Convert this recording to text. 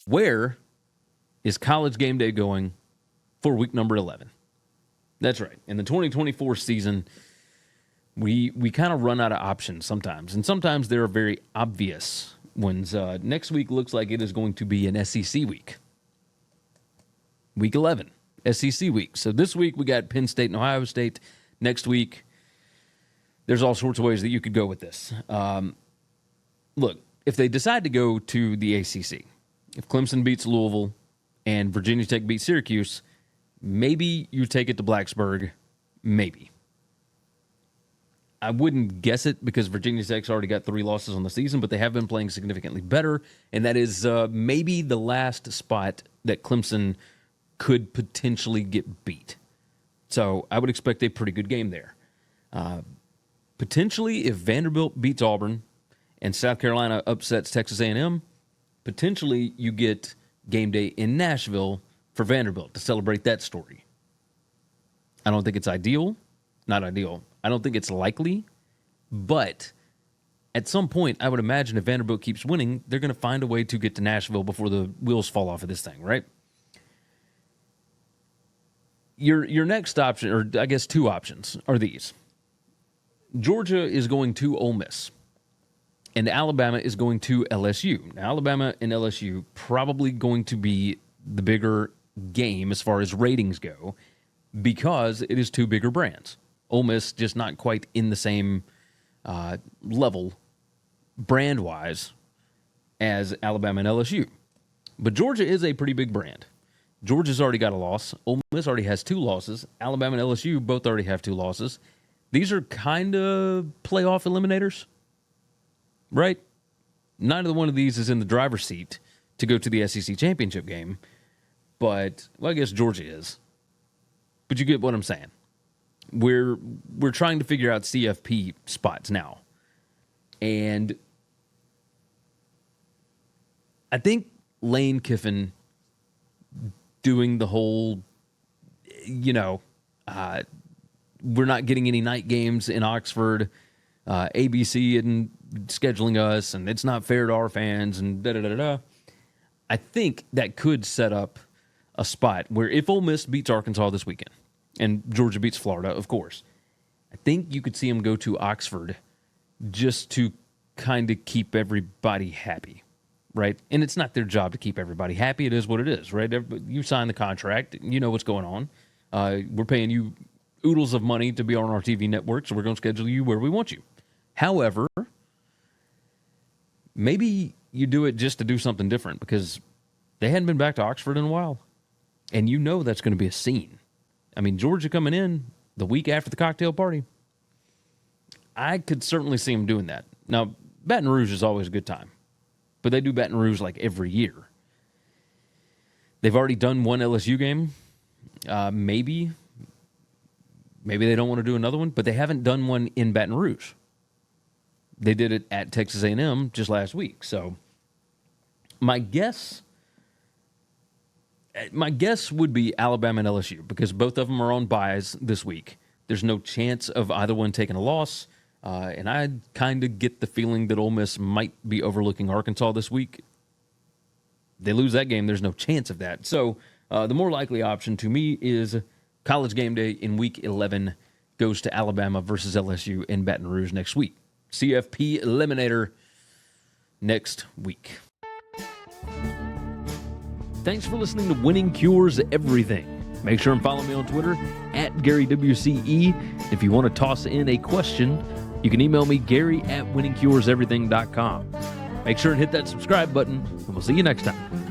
Where is College Game Day going for week number 11? That's right. In the 2024 season, we kind of run out of options sometimes, and sometimes there are very obvious ones. Next week looks like it is going to be an SEC week. Week 11, SEC week. So this week we got Penn State and Ohio State. Next week, there's all sorts of ways that you could go with this. Look, if they decide to go to the ACC, if Clemson beats Louisville and Virginia Tech beats Syracuse, maybe you take it to Blacksburg. Maybe. I wouldn't guess it because Virginia Tech's already got 3 losses on the season, but they have been playing significantly better, and that is maybe the last spot that Clemson could potentially get beat. So I would expect a pretty good game there. Potentially, if Vanderbilt beats Auburn and South Carolina upsets Texas A&M, potentially you get game day in Nashville for Vanderbilt to celebrate that story. I don't think it's ideal. Not ideal. I don't think it's likely. But at some point, I would imagine if Vanderbilt keeps winning, they're going to find a way to get to Nashville before the wheels fall off of this thing, right? Your next option, or I guess 2 options, are these. Georgia is going to Ole Miss, and Alabama is going to LSU. Now, Alabama and LSU probably going to be the bigger game as far as ratings go because it is 2 bigger brands. Ole Miss just not quite in the same level brand-wise as Alabama and LSU. But Georgia is a pretty big brand. Georgia's already got a loss. Ole Miss already has 2 losses. Alabama and LSU both already have 2 losses. These are kind of playoff eliminators, right? Neither one of these is in the driver's seat to go to the SEC championship game. But, well, I guess Georgia is. But you get what I'm saying. We're trying to figure out CFP spots now. And I think Lane Kiffin doing the whole, we're not getting any night games in Oxford, ABC and scheduling us, and it's not fair to our fans, and da-da-da-da-da. I think that could set up a spot where if Ole Miss beats Arkansas this weekend, and Georgia beats Florida, of course, I think you could see them go to Oxford just to kind of keep everybody happy, right? And it's not their job to keep everybody happy. It is what it is, right? You sign the contract. You know what's going on. We're paying you oodles of money to be on our TV network, so we're going to schedule you where we want you. However, maybe you do it just to do something different because they hadn't been back to Oxford in a while. And you know that's going to be a scene. I mean, Georgia coming in the week after the cocktail party. I could certainly see them doing that. Now, Baton Rouge is always a good time, but they do Baton Rouge like every year. They've already done one LSU game. Maybe they don't want to do another one, but they haven't done one in Baton Rouge. They did it at Texas A&M just last week. So my guess would be Alabama and LSU because both of them are on byes this week. There's no chance of either one taking a loss. And I kind of get the feeling that Ole Miss might be overlooking Arkansas this week. They lose that game, there's no chance of that. So the more likely option to me is College Game Day in Week 11 goes to Alabama versus LSU in Baton Rouge next week. CFP Eliminator next week. Thanks for listening to Winning Cures Everything. Make sure and follow me on Twitter @GaryWCE. If you want to toss in a question, you can email me Gary@winningcureseverything.com. Make sure and hit that subscribe button, and we'll see you next time.